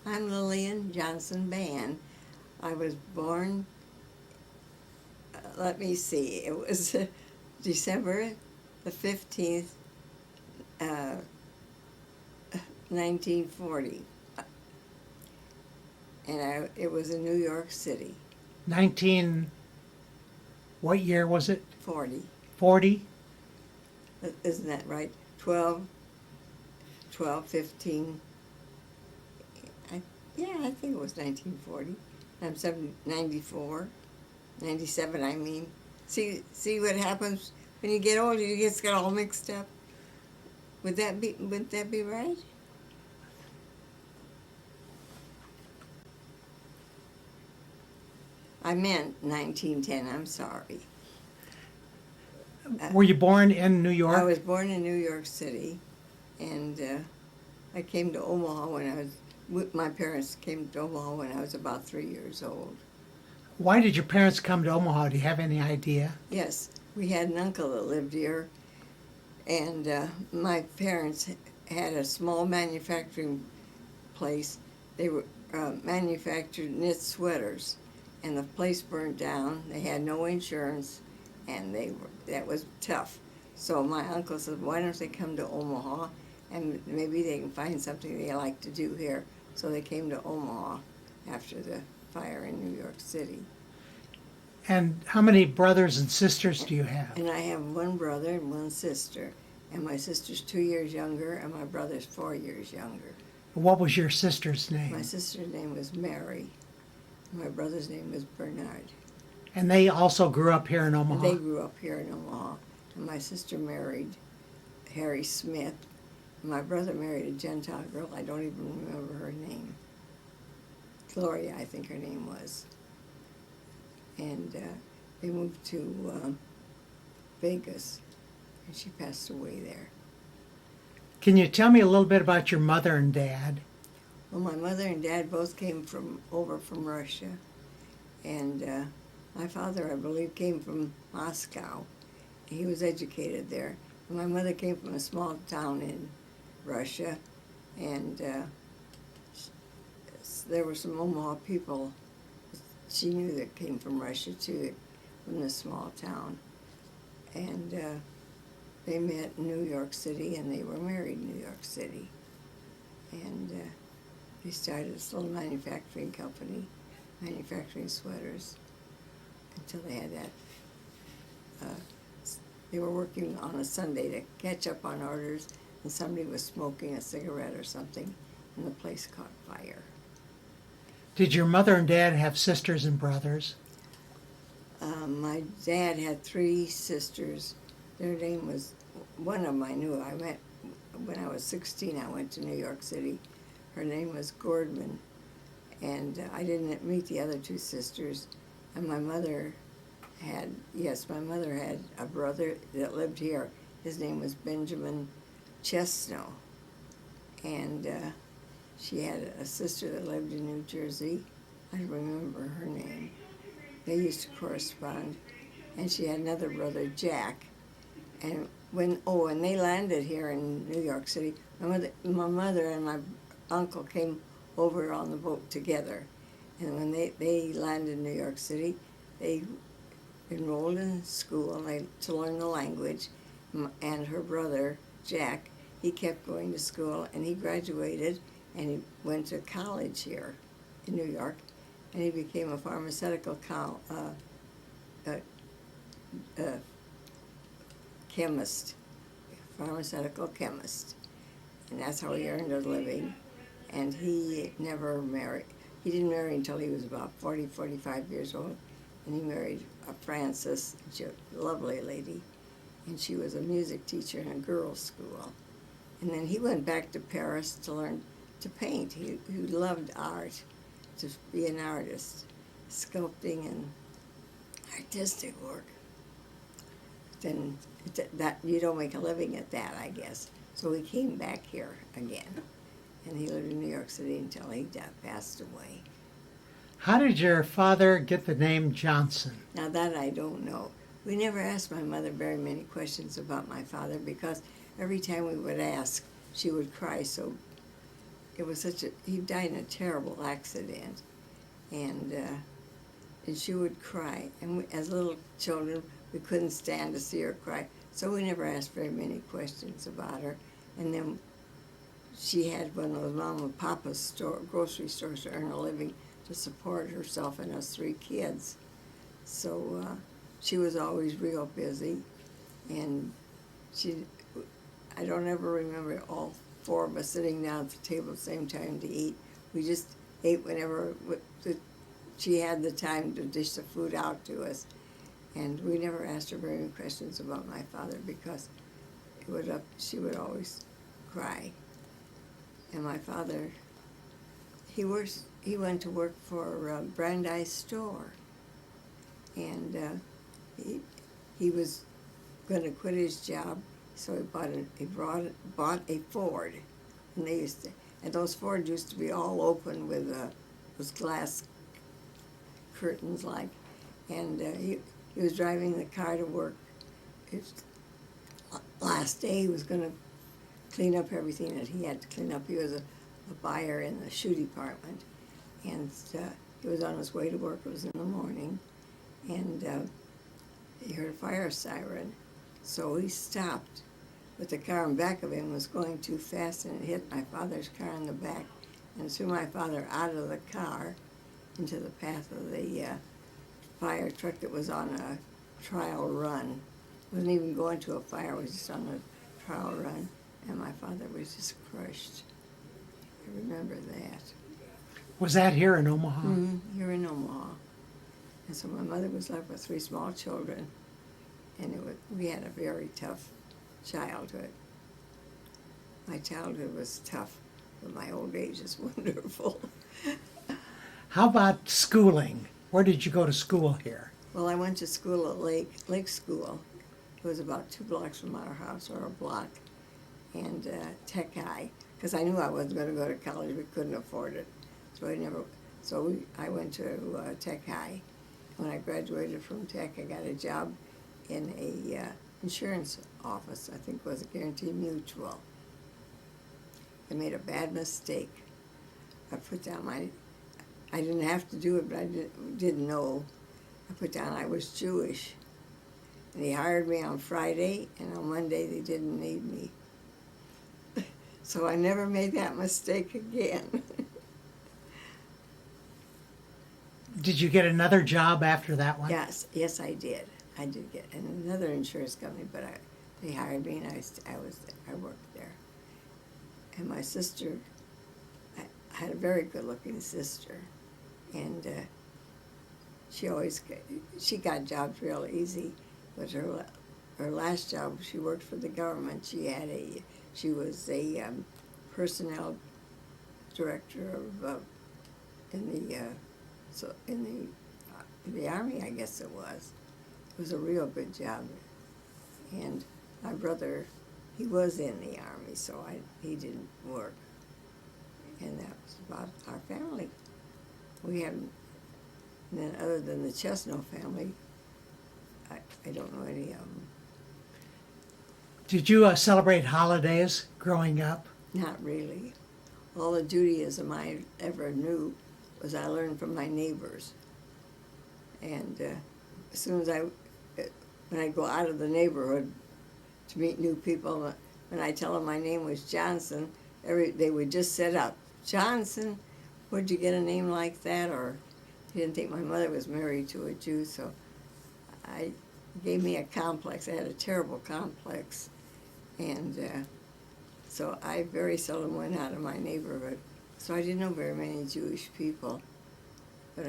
I'm Lillian Johnson Ban. I was born, let me see, it was December the 15th, uh, 1940. And it was in New York City, 19, what year was it? 40. 40? Isn't that right? 12, 12, 15. Yeah, I think it was 1940. I'm 94, 97, I mean. See what happens when you get older, you just get all mixed up. Would that be right? I meant 1910, I'm sorry. Were you born in New York? I was born in New York City, and I came to Omaha my parents came to Omaha when I was about 3 years old. Why did your parents come to Omaha? Do you have any idea? Yes, we had an uncle that lived here, and my parents had a small manufacturing place. They were manufactured knit sweaters, and the place burned down. They had no insurance, and that was tough. So my uncle said, "Why don't they come to Omaha, and maybe they can find something they like to do here?" So they came to Omaha after the fire in New York City. And how many brothers and sisters do you have? And I have one brother and one sister, and my sister's 2 years younger, and my brother's 4 years younger. What was your sister's My name? sister's name was Mary. My brother's name was Bernard. And they also grew up here in They Omaha. grew up here in Omaha. And my sister married Harry Smith. And my brother married a Gentile girl. I don't even remember her name. Gloria, I think her name was. And they moved to Vegas, and she passed away there. Can you tell me a little bit about your mother and dad? Well, my mother and dad both came over from Russia, and my father, I believe, came from Moscow. He was educated there. And my mother came from a small town in Russia, and there were some Omaha people she knew that came from Russia too, from this small town. And they met in New York City, and they were married in New York City. And they started this little manufacturing company, manufacturing sweaters, until they had that. They were working on a Sunday to catch up on orders, and somebody was smoking a cigarette or something, and the place caught fire. Did your mother and dad have sisters and brothers? My dad had 3 sisters. Their name was, one of them I knew. I met, when I was 16, I went to New York City. Her name was Gordman, and I didn't meet the other 2 sisters. And my mother had a brother that lived here. His name was Benjamin Chesno. And she had a sister that lived in New Jersey. I don't remember her name. They used to correspond. And she had another brother, Jack. And when they landed here in New York City, my mother and my uncle came over on the boat together. And when they landed in New York City, they enrolled in school to learn the language. And her brother, Jack, he kept going to school, and he graduated, and he went to college here in New York, and he became a pharmaceutical chemist, pharmaceutical chemist. And that's how he earned a living. And he never married. He didn't marry until he was about 40, 45 years old. And he married a Frances, a lovely lady. And she was a music teacher in a girls' school. And then he went back to Paris to learn to paint. He loved art, to be an artist, sculpting and artistic work. Then that you don't make a living at that, I guess. So he came back here again, and he lived in New York City until he passed away. How did your father get the name Johnson? Now that I don't know. We never asked my mother very many questions about my father, because every time we would ask, she would cry so it was he died in a terrible accident, and she would cry. And we, as little children, we couldn't stand to see her cry, so we never asked very many questions about her. And then she had one of those mom and papa grocery stores to earn a living to support herself and us three kids. So she was always real busy, and I don't ever remember all four of us sitting down at the table at the same time to eat. We just ate whenever she had the time to dish the food out to us. And we never asked her very many questions about my father because she would always cry. And my father, he went to work for Brandeis store, and he was going to quit his job, so he bought a Ford, and those Fords used to be all open with those glass curtains like, and he was driving the car to work. His last day he was going to clean up everything that he had to clean up. He was a buyer in the shoe department, and he was on his way to work. It was in the morning, and he heard a fire siren, so he stopped. But the car in back of him was going too fast, and it hit my father's car in the back and threw my father out of the car into the path of the fire truck that was on a trial run. It wasn't even going to a fire, it was just on a trial run, and my father was just crushed. I remember that. Was that here in Omaha? Mm-hmm, here in Omaha. And so my mother was left with three small children, and we had a very tough childhood. My childhood was tough, but my old age is wonderful. How about schooling? Where did you go to school here? Well, I went to school at Lake School. It was about 2 blocks from our house, or a block, and Tech High, because I knew I wasn't going to go to college. We couldn't afford it, so I went to Tech High. When I graduated from Tech, I got a job in a insurance office. I think it was a Guarantee Mutual. I made a bad mistake. I put down I didn't have to do it, but I didn't know. I put down I was Jewish. And he hired me on Friday, and on Monday they didn't need me. So I never made that mistake again. Did you get another job after that one? Yes, I did. I did get another insurance company, but they hired me, and I worked there. And my sister, I had a very good-looking sister, and she got jobs real easy. But her last job, she worked for the government. She was a personnel director in the Army, I guess it was. It was a real good job. And my brother, he was in the Army, so he didn't work. And that was about our family. We haven't, and then other than the Chesno family, I don't know any of them. Did you celebrate holidays growing up? Not really. All the Judaism I ever knew was I learned from my neighbors. And as soon as when I go out of the neighborhood to meet new people, when I tell them my name was Johnson, they would just sit up. Johnson, where'd you get a name like that? Or he didn't think my mother was married to a Jew, so it gave me a complex. I had a terrible complex. And so I very seldom went out of my neighborhood. So I didn't know very many Jewish people, but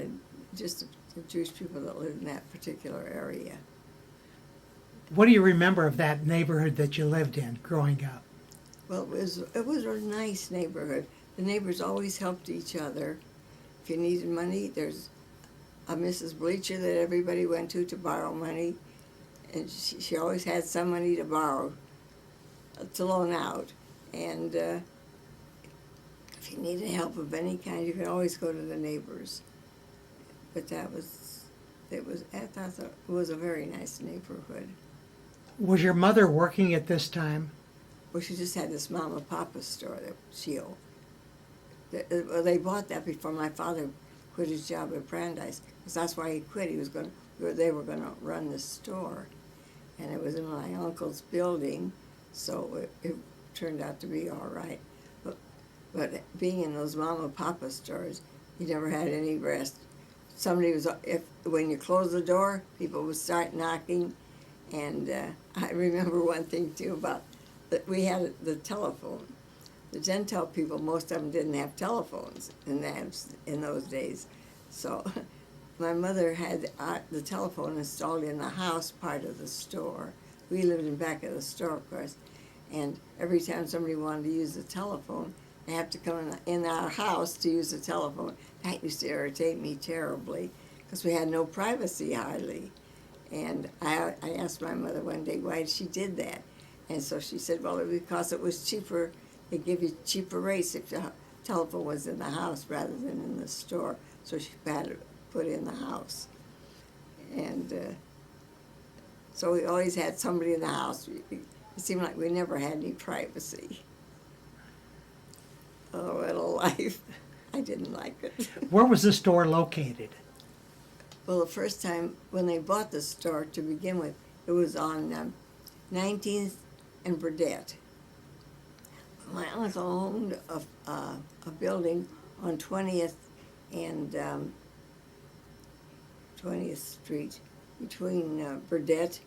just the Jewish people that lived in that particular area. What do you remember of that neighborhood that you lived in growing up? Well, it was a nice neighborhood. The neighbors always helped each other. If you needed money, there's a Mrs. Bleacher that everybody went to borrow money, and she always had some money to borrow, to loan out. And if you needed help of any kind, you could always go to the neighbors. But I thought it was a very nice neighborhood. Was your mother working at this time? Well, she just had this mama papa store that she owned. Well, they bought that before my father quit his job at Brandeis, because that's why he quit. They were going to run the store, and it was in my uncle's building, so it turned out to be all right. But being in those mama papa stores, you never had any rest. When you closed the door, people would start knocking, and I remember one thing too about that we had the telephone. The Gentile people, most of them didn't have telephones in those days, so my mother had the telephone installed in the house part of the store. We lived in back of the store, of course, and every time somebody wanted to use the telephone, they have to come in our house to use the telephone. That used to irritate me terribly because we had no privacy hardly. And I asked my mother one day why she did that. And so she said, well, because it was cheaper, they give you cheaper rates if the telephone was in the house rather than in the store. So she had it put in the house. And so we always had somebody in the house. It seemed like we never had any privacy. Oh, what a life. I didn't like it. Where was the store located? Well, the first time when they bought the store to begin with, it was on 19th and Burdette. My uncle owned a building on 20th and 20th Street between Burdette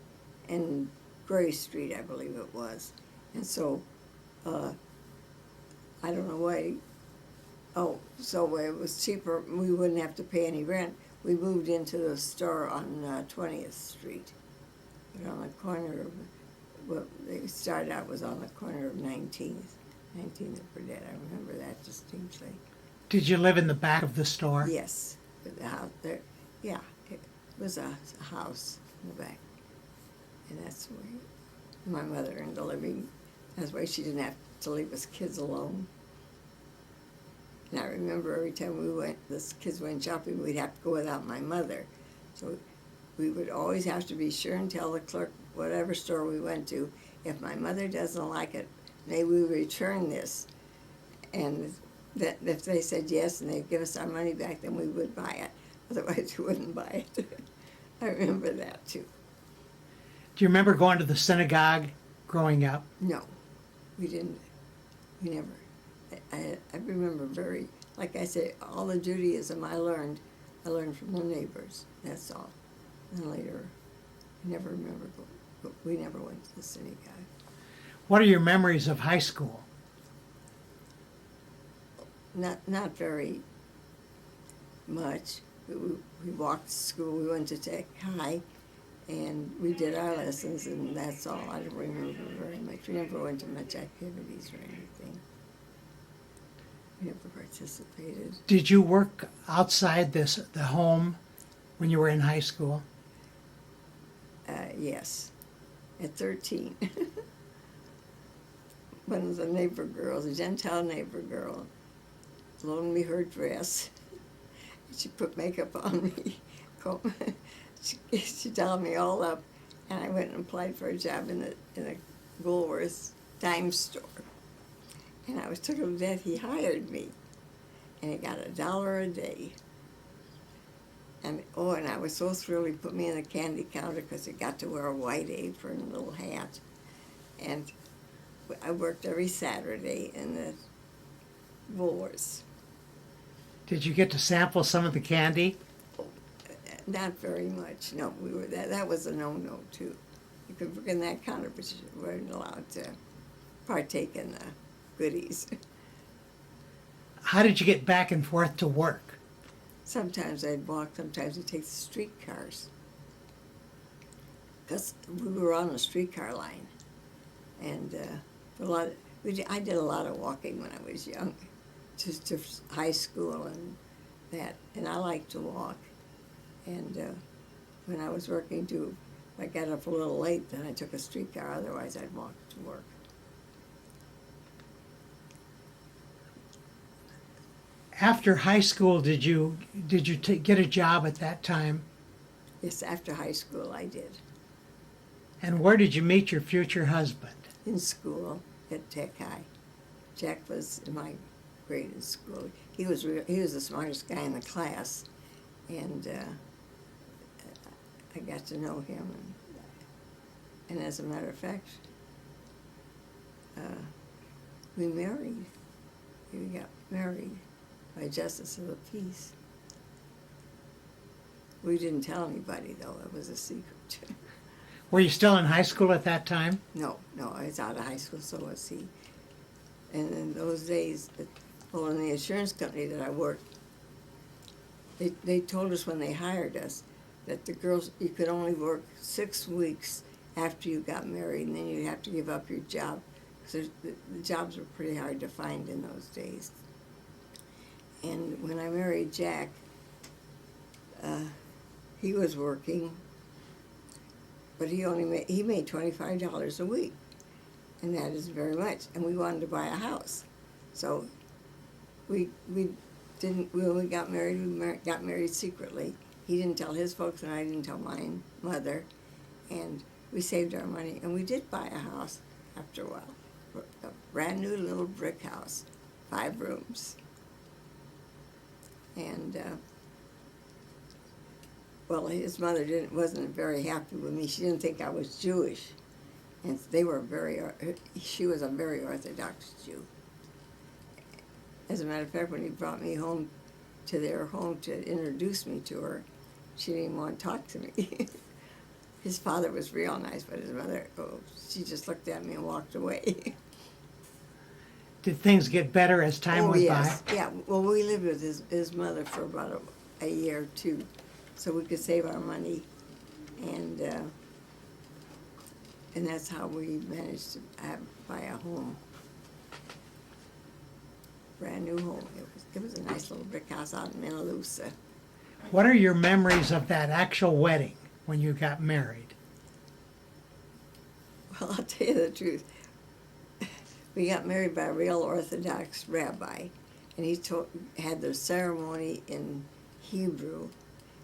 and Gray Street, I believe it was. And so I don't know why. Oh, so it was cheaper. We wouldn't have to pay any rent. We moved into the store on 20th Street. But on the corner of, well, they started out was on the corner of 19th and Burdette. I remember that distinctly. Did you live in the back of the store? Yes, the house there. Yeah, it was a house in the back, and that's where my mother earned a living. That's why she didn't have to leave us kids alone. And I remember every time the kids went shopping, we'd have to go without my mother. So we would always have to be sure and tell the clerk, whatever store we went to, if my mother doesn't like it, may we return this. And that if they said yes and they'd give us our money back, then we would buy it. Otherwise, we wouldn't buy it. I remember that, too. Do you remember going to the synagogue growing up? No, we didn't. We never. I remember like I say, all the Judaism I learned from the neighbors. That's all. And later, I never remember but we never went to the synagogue. What are your memories of high school? Not very much. We walked to school. We went to Tech High, and we did our lessons, and that's all. I don't remember very much. We never went to much activities or anything. We never participated. Did you work outside the home when you were in high school? Yes, at 13. One of the neighbor girls, a Gentile neighbor girl, loaned me her dress. She put makeup on me. She dolled me all up, and I went and applied for a job in a Woolworth's dime store. And I was tickled to death. He hired me, and he got $1 a day. And I was so thrilled. He put me in the candy counter because he got to wear a white apron and a little hat. And I worked every Saturday in the Woolworths. Did you get to sample some of the candy? Not very much. No, that was a no-no too. You could work in that counter, but you weren't allowed to partake in the goodies. How did you get back and forth to work? Sometimes I'd walk, sometimes I'd take the streetcars. Because we were on the streetcar line. And I did a lot of walking when I was young, just to high school and that. And I liked to walk. And when I was working too, if I got up a little late, then I took a streetcar. Otherwise, I'd walk to work. After high school, did you get a job at that time? Yes, after high school, I did. And where did you meet your future husband? In school at Tech High. Jack was my grade in school. He was the smartest guy in the class, and I got to know him. And as a matter of fact, we married. We got married by justice of the peace. We didn't tell anybody, though. It was a secret. Were you still in high school at that time? No, I was out of high school, so was he. And in those days, well, in the insurance company that I worked, they told us when they hired us that the girls, you could only work 6 weeks after you got married, and then you'd have to give up your job. Because the jobs were pretty hard to find in those days. And when I married Jack, he was working, but he made $25 a week, and that is very much. And we wanted to buy a house, so we didn't. When we got married, got married secretly. He didn't tell his folks, and I didn't tell my mother, and we saved our money, and we did buy a house after a while, a brand new little brick house, 5 rooms, and. Well, his mother wasn't very happy with me. She didn't think I was Jewish, and she was a very Orthodox Jew. As a matter of fact, when he brought me home to their home to introduce me to her, she didn't even want to talk to me. His father was real nice, but his mother, she just looked at me and walked away. Did things get better as time went yes. by? Yeah, well, we lived with his mother for about a year or two, so we could save our money, and that's how we managed to buy a home, brand new home. It was a nice little brick house out in Minnelusa. What are your memories of that actual wedding when you got married? Well, I'll tell you the truth. We got married by a real Orthodox rabbi, and he had the ceremony in Hebrew.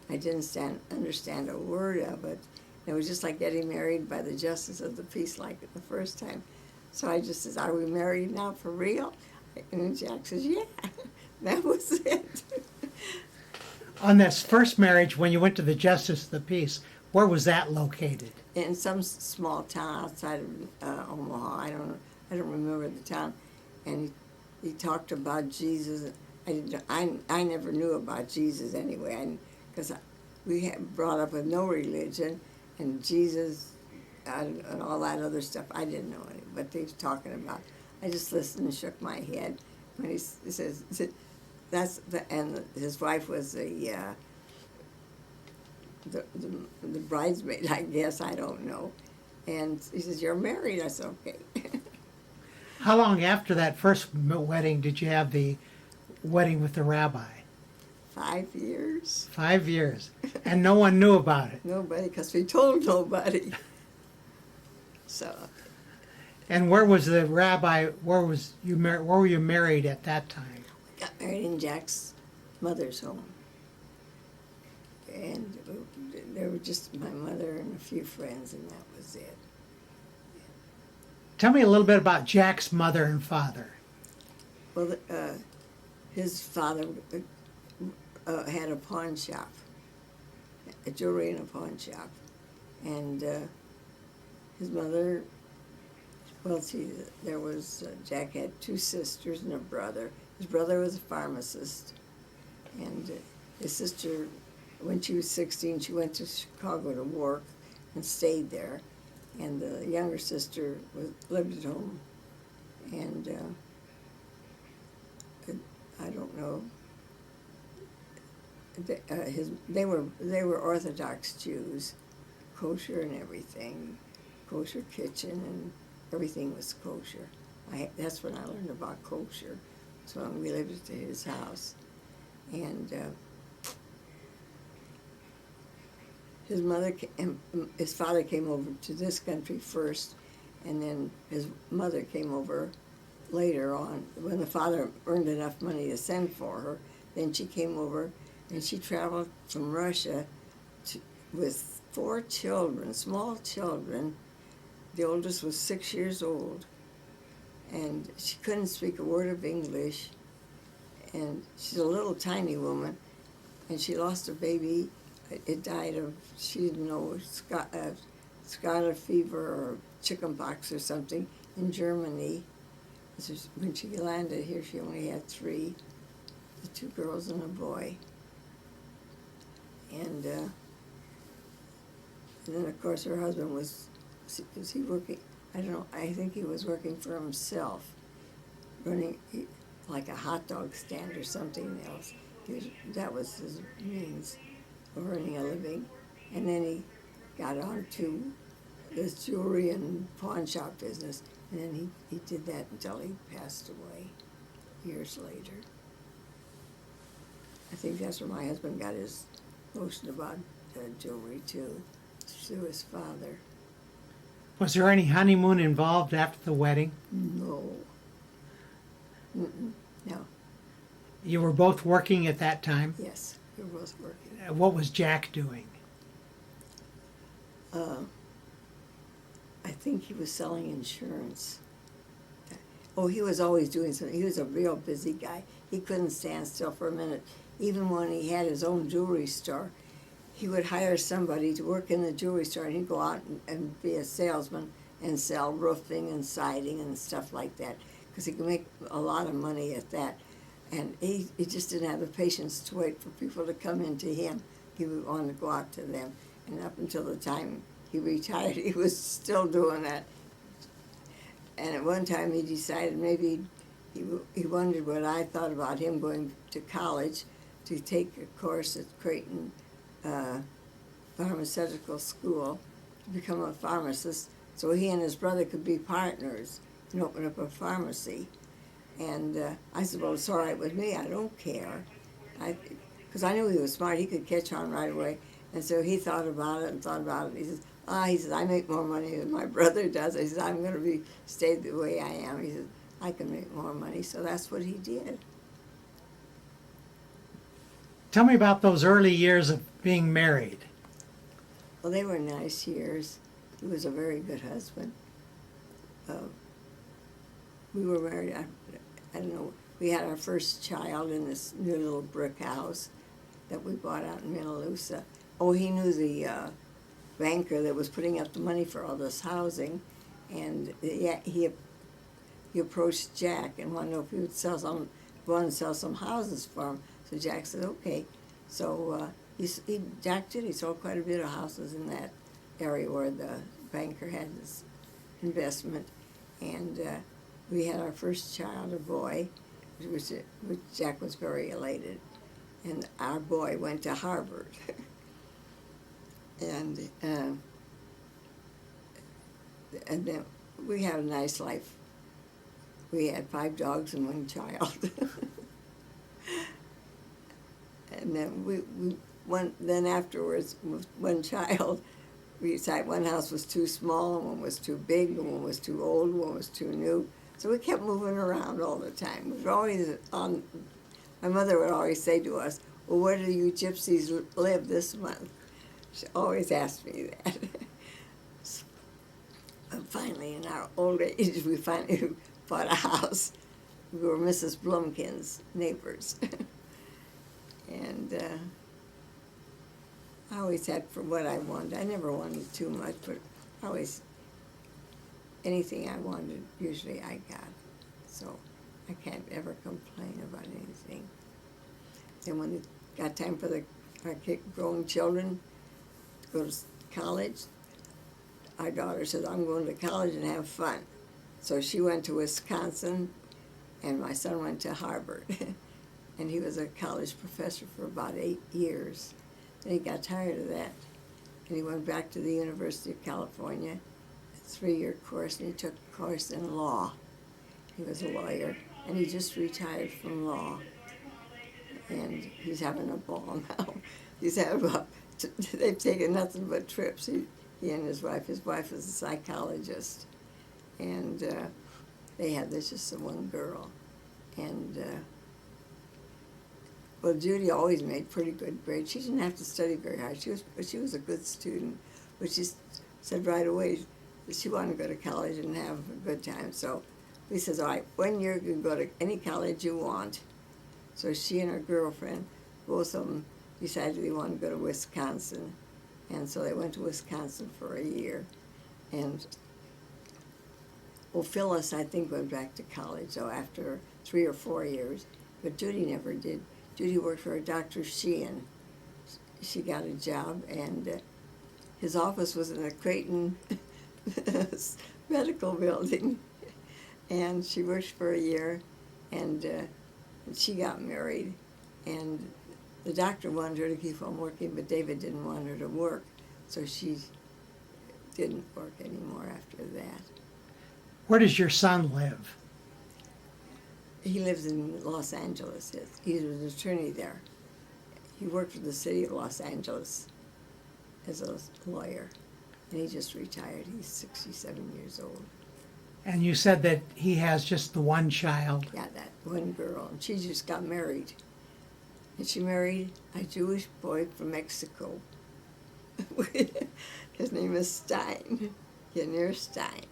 I didn't understand a word of it. It was just like getting married by the justice of the peace like the first time. So I just said, "Are we married now for real?" And Jack says, "Yeah." That was it. On this first marriage, when you went to the justice of the peace, where was that located? In some small town outside of Omaha. I don't remember the town. And he talked about Jesus. I never knew about Jesus anyway. Because we had brought up with no religion, and Jesus and all that other stuff, I didn't know any, what they was talking about. I just listened and shook my head when he says, and his wife was the bridesmaid, I guess, I don't know. And he says, "You're married." I said, "Okay." How long after that first wedding did you have the wedding with the rabbi? 5 years. 5 years. And no one knew about it? Nobody, because we told nobody. So. And where was the rabbi, where were you married at that time? We got married in Jack's mother's home. And there were just my mother and a few friends, and that was it. Tell me a little bit about Jack's mother and father. Well, his father had a pawn shop, a jewelry and a pawn shop. And his mother, well, see, there was, Jack had 2 sisters and a brother. His brother was a pharmacist. And his sister, when she was 16, she went to Chicago to work and stayed there. And the younger sister lived at home. And I don't know. They were Orthodox Jews, kosher and everything, kosher kitchen, and everything was kosher. That's when I learned about kosher. So when we lived at his house, and his father came over to this country first, and then his mother came over later on. When the father earned enough money to send for her, then she came over. And she traveled from Russia with 4 children, small children. The oldest was 6 years old. And she couldn't speak a word of English. and she's a little tiny woman, and she lost her baby. It died of, she didn't know, scarlet fever or chickenpox or something in Germany. So when she landed here, she only had three, the two girls and a boy. And then, of course, her husband was he working? I don't know, I think he was working for himself, running like a hot dog stand or something else. That was his means of earning a living. And then he got on to this jewelry and pawn shop business, and then he did that until he passed away years later. I think that's where my husband got his notion about jewelry too, through his father. Was there any honeymoon involved after the wedding? No. No. You were both working at that time? Yes, we were both working. What was Jack doing? I think he was selling insurance. Oh, he was always doing something. He was a real busy guy. He couldn't stand still for a minute. Even when he had his own jewelry store, he would hire somebody to work in the jewelry store, and he'd go out and be a salesman and sell roofing and siding and stuff like that, because he could make a lot of money at that. And he just didn't have the patience to wait for people to come in to him. He would want to go out to them. And up until the time he retired, he was still doing that. And at one time he decided maybe he wondered what I thought about him going to college to take a course at Creighton Pharmaceutical School to become a pharmacist, so he and his brother could be partners and open up a pharmacy. And I said, well, it's all right with me. I don't care. Because I knew he was smart. He could catch on right away. And so he thought about it and thought about it. He says, I make more money than my brother does. He says, I'm going to stay the way I am. He says, I can make more money. So that's what he did. Tell me about those early years of being married. Well, they were nice years. He was a very good husband. We were married, I don't know, we had our first child in this new little brick house that we bought out in Minnelusa. Oh, he knew the banker that was putting up the money for all this housing, and he approached Jack and wanted to know if he would wanted to sell some houses for him. So Jack said, okay. So Jack did. He sold quite a bit of houses in that area where the banker had his investment. And we had our first child, a boy, which Jack was very elated. And our boy went to Harvard. And then we had a nice life. We had 5 dogs and 1 child. And then then afterwards, with 1 child, we decided one house was too small, and one was too big, and one was too old, and one was too new. So we kept moving around all the time. We were always on. My mother would always say to us, well, where do you gypsies live this month? She always asked me that. And finally, in our old age, we finally bought a house. We were Mrs. Blumkin's neighbors. And I always had for what I wanted. I never wanted too much, but anything I wanted, usually I got. So I can't ever complain about anything. Then when it got time for our grown children to go to college, our daughter said, I'm going to college and have fun. So she went to Wisconsin, and my son went to Harvard. And he was a college professor for about 8 years. Then he got tired of that, and he went back to the University of California, a 3-year course, and he took a course in law. He was a lawyer, and he just retired from law. And he's having a ball now. They've taken nothing but trips, he and his wife. His wife is a psychologist, and they had just the 1 girl. And well, Judy always made pretty good grades. She didn't have to study very hard. She was a good student, but she said right away that she wanted to go to college and have a good time. So we says, all right, 1 year you can go to any college you want, So she and her girlfriend, both of them, decided they wanted to go to Wisconsin. And so they went to Wisconsin for a year. And well, Phyllis, I think, went back to college, so after 3 or 4 years. But Judy never did. Judy worked for a Dr. Sheehan. She got a job, and his office was in the Creighton medical building. And she worked for a year, and she got married. And the doctor wanted her to keep on working, but David didn't want her to work, so she didn't work anymore after that. Where does your son live? He lives in Los Angeles. He was an attorney there. He worked for the city of Los Angeles as a lawyer, and he just retired. He's 67 years old. And you said that he has just the one child. Yeah, that one girl, and she just got married. And she married a Jewish boy from Mexico. His name is Stein, Yanir Stein,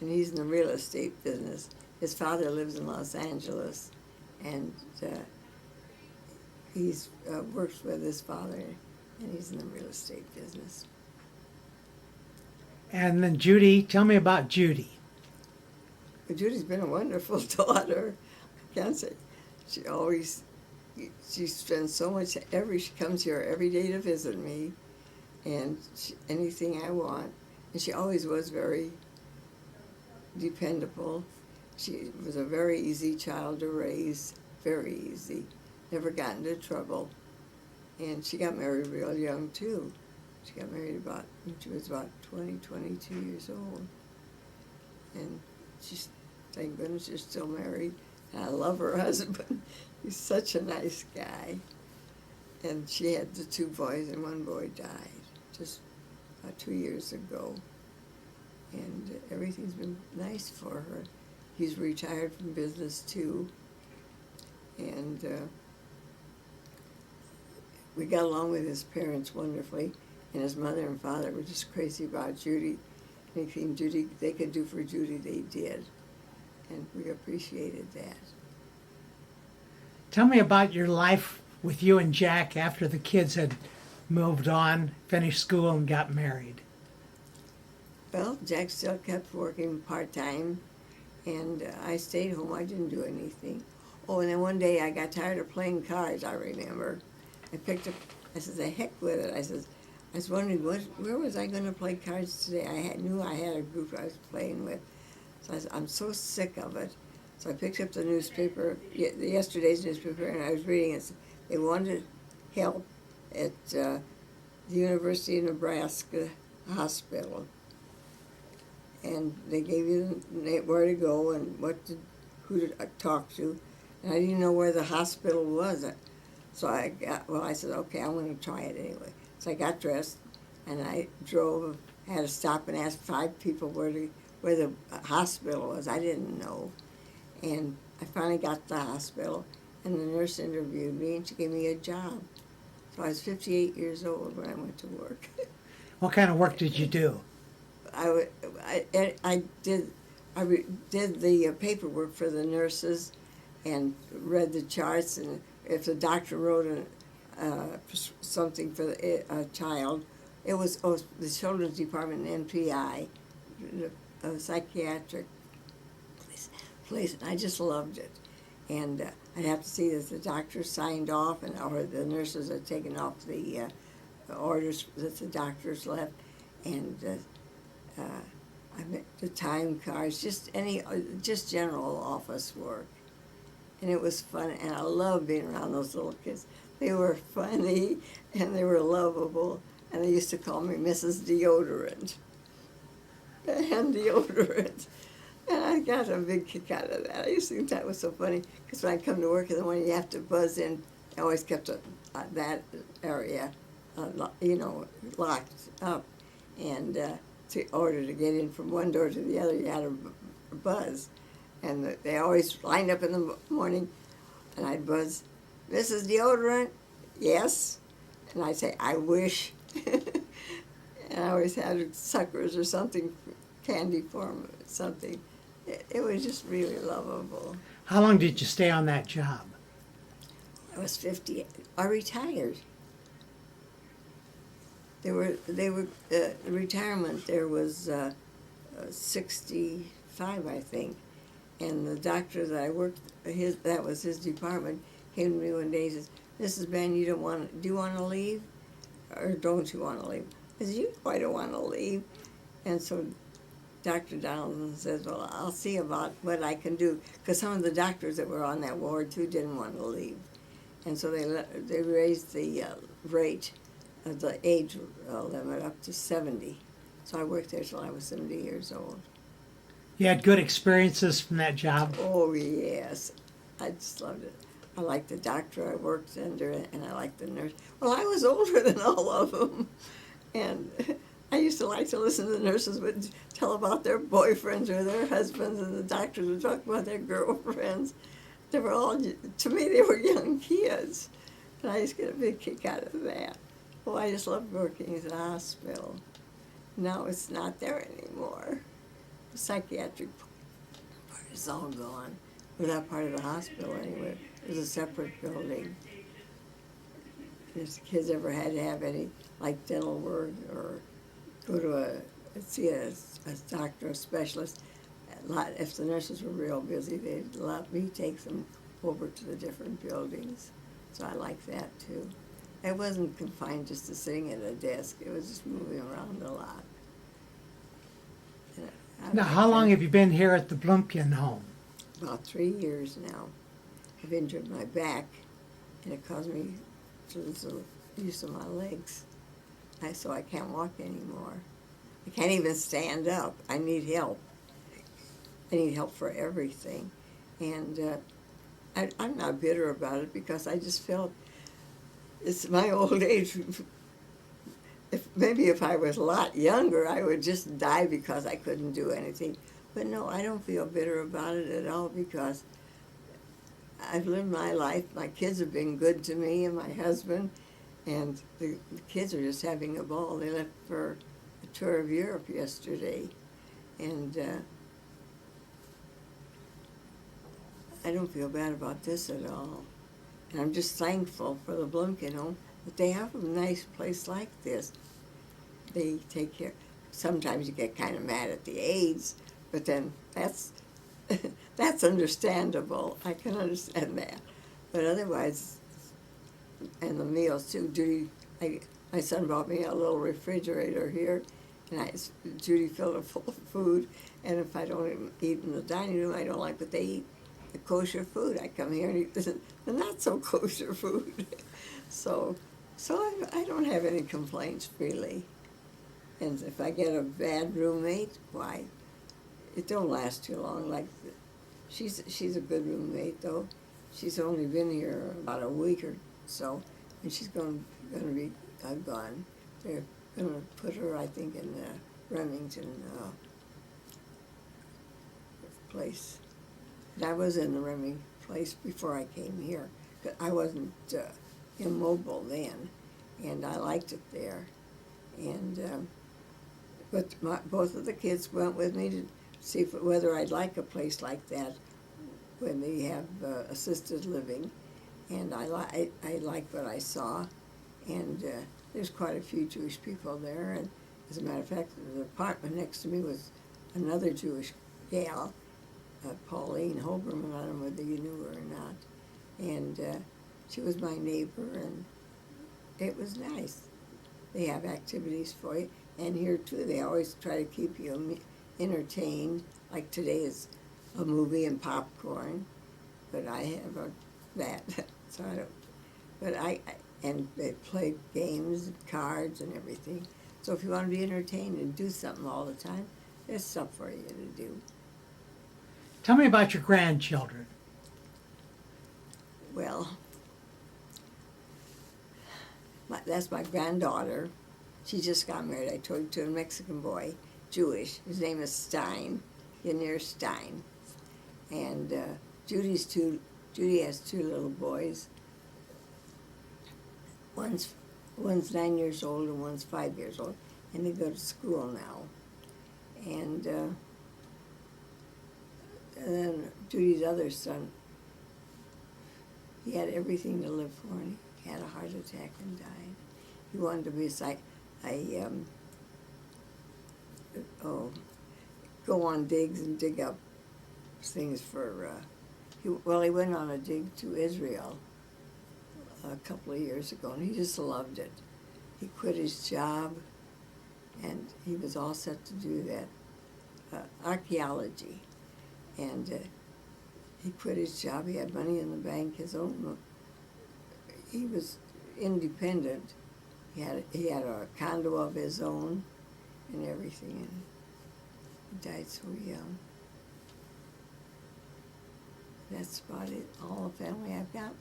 and he's in the real estate business. His father lives in Los Angeles, and he's works with his father, and he's in the real estate business. And then Judy, tell me about Judy. But Judy's been a wonderful daughter. I can't say. She spends so much. She comes here every day to visit me, and anything I want. And she always was very dependable. She was a very easy child to raise, very easy. Never got into trouble. And she got married real young, too. She got married when she was about 20, 22 years old. And she's, thank goodness, she's still married. And I love her husband. He's such a nice guy. And she had the 2 boys, and one boy died just about 2 years ago. And everything's been nice for her. He's retired from business, too. And we got along with his parents wonderfully. And his mother and father were just crazy about Judy. Anything they could do for Judy, they did. And we appreciated that. Tell me about your life with you and Jack after the kids had moved on, finished school, and got married. Well, Jack still kept working part-time, and I stayed home. I didn't do anything. Oh, and then one day I got tired of playing cards, I remember. I said, the heck with it. I was wondering, where was I going to play cards today? Knew I had a group I was playing with. So I'm so sick of it. So I picked up the newspaper, yesterday's newspaper, and I was reading it. They wanted help at the University of Nebraska Hospital. And they gave you where to go and who to talk to. And I didn't know where the hospital was. So I said, okay, I'm going to try it anyway. So I got dressed, and I drove, had to stop and ask 5 people where the hospital was. I didn't know. And I finally got to the hospital, and the nurse interviewed me, and she gave me a job. So I was 58 years old when I went to work. What kind of work did you do? I did the paperwork for the nurses, and read the charts, and if the doctor wrote something for a child, it was the children's department in NPI, a psychiatric place, and I just loved it. And I'd have to see that the doctor signed off, or the nurses had taken off the orders that the doctors left, and I met the time cards, just general office work. And it was fun, and I loved being around those little kids. They were funny, and they were lovable, and they used to call me Mrs. Deodorant. And deodorant. And I got a big kick out of that. I used to think that was so funny, because when I come to work in the morning, you have to buzz in. I always kept that area, locked up. And in order to get in from one door to the other, you had to buzz. And they always lined up in the morning, and I'd buzz, Mrs. Deodorant? Yes. And I'd say, I wish. And I always had suckers or something, candy for them, something. It was just really lovable. How long did you stay on that job? I was 50. I retired. They were retirement. There was 65, I think, and the doctor that I worked that was his department came to me one day and says, "Mrs. Ben, do you want to leave, or don't you want to leave?" I said, "You know I don't want to leave," and so Dr. Donaldson says, "Well, I'll see about what I can do," because some of the doctors that were on that ward too didn't want to leave, and so they raised the rate of the age limit up to 70. So I worked there till I was 70 years old. You had good experiences from that job? Oh yes, I just loved it. I liked the doctor I worked under, and I liked the nurse. Well, I was older than all of them, and I used to like to listen to the nurses would tell about their boyfriends or their husbands, and the doctors would talk about their girlfriends. They were all, to me, they were young kids, and I used to get a big kick out of that. Oh, I just loved working at the hospital. Now it's not there anymore. The psychiatric part is all gone. Or that part of the hospital anyway. It was a separate building. If the kids ever had to have any, like dental work or go to see a doctor, a specialist, if the nurses were real busy, they'd let me take them over to the different buildings. So I like that too. I wasn't confined just to sitting at a desk. It was just moving around a lot. Now, how long have you been here at the Blumkin home? About 3 years now. I've injured my back, and it caused me to lose the use of my legs. So I can't walk anymore. I can't even stand up. I need help. I need help for everything. And I'm not bitter about it because I just felt it's my old age. Maybe if I was a lot younger, I would just die because I couldn't do anything. But no, I don't feel bitter about it at all because I've lived my life. My kids have been good to me and my husband, and the kids are just having a ball. They left for a tour of Europe yesterday, and I don't feel bad about this at all. And I'm just thankful for the Blumkin home that they have a nice place like this. They take care. Sometimes you get kind of mad at the aides, but then that's that's understandable. I can understand that. But otherwise, and the meals too. My son brought me a little refrigerator here, and Judy filled it full of food. And if I don't eat in the dining room, I don't like what they eat. The kosher food. I come here and eat the not so kosher food. So I don't have any complaints really. And if I get a bad roommate, why, it don't last too long. Like she's a good roommate though. She's only been here about a week or so, and she's going to be gone. They're going to put her, I think, in the Remington place. And I was in the Remington place before I came here. I wasn't immobile then, and I liked it there. And but both of the kids went with me to see whether I'd like a place like that when they have assisted living. And I liked what I saw, and there's quite a few Jewish people there. And as a matter of fact, the apartment next to me was another Jewish gal, Pauline Hoberman. I don't know whether you knew her or not. And she was my neighbor, and it was nice. They have activities for you. And here, too, they always try to keep you entertained. Like today is a movie and popcorn, but I have that, so I don't. But and they play games and cards and everything. So if you want to be entertained and do something all the time, there's stuff for you to do. Tell me about your grandchildren. Well, that's my granddaughter. She just got married, I told you, to a Mexican boy, Jewish. His name is Stein, Yanir Stein. And Judy has two little boys. One's 9 years old and one's 5 years old, and they go to school now. And then Judy's other son, He had everything to live for, and he had a heart attack and died. He wanted to be go on digs and dig up things for, he went on a dig to Israel a couple of years ago, and he just loved it. He quit his job, and he was all set to do that, archaeology. And he quit his job. He had money in the bank, his own. He was independent. He had a condo of his own and everything, and he died so young. That's about it. All the family I've got.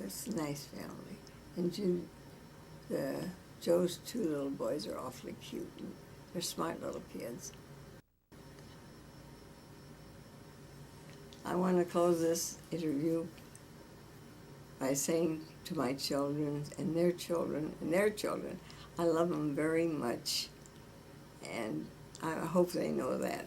It's a nice family. And Joe's two little boys are awfully cute. And they're smart little kids. I want to close this interview by saying to my children and their children and their children, I love them very much, and I hope they know that.